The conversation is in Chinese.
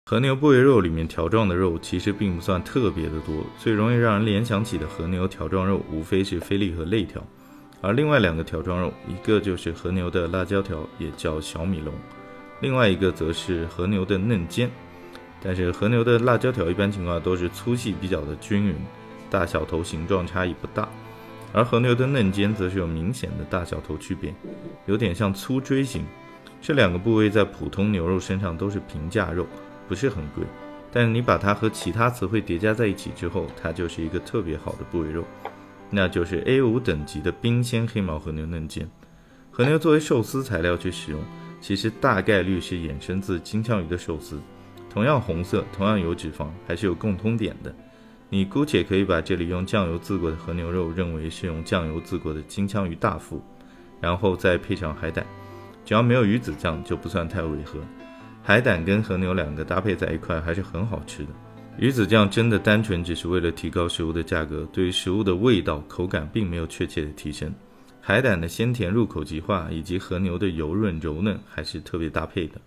和牛部位肉里面条状的肉其实并不算特别的多，最容易让人联想起的和牛条状肉无非是菲力和肋条，而另外两个条状肉，一个就是和牛的辣椒条，也叫小米龙，另外一个则是和牛的嫩尖。但是和牛的辣椒条一般情况都是粗细比较的均匀，大小头形状差异不大，而和牛的嫩尖则是有明显的大小头区别，有点像粗锥形。这两个部位在普通牛肉身上都是平价肉，不是很贵，但是你把它和其他词汇叠加在一起之后，它就是一个特别好的部位肉，那就是 A5 等级的冰鲜黑毛和牛嫩尖。和牛作为寿司材料去使用，其实大概率是衍生自金枪鱼的寿司，同样红色，同样有脂肪，还是有共通点的。你姑且可以把这里用酱油渍过的和牛肉认为是用酱油渍过的金枪鱼大腹，然后再配上海胆，只要没有鱼子酱就不算太违和。海胆跟和牛两个搭配在一块还是很好吃的。鱼子酱真的单纯只是为了提高食物的价格，对于食物的味道口感并没有确切的提升。海胆的鲜甜入口即化以及和牛的油润柔嫩还是特别搭配的。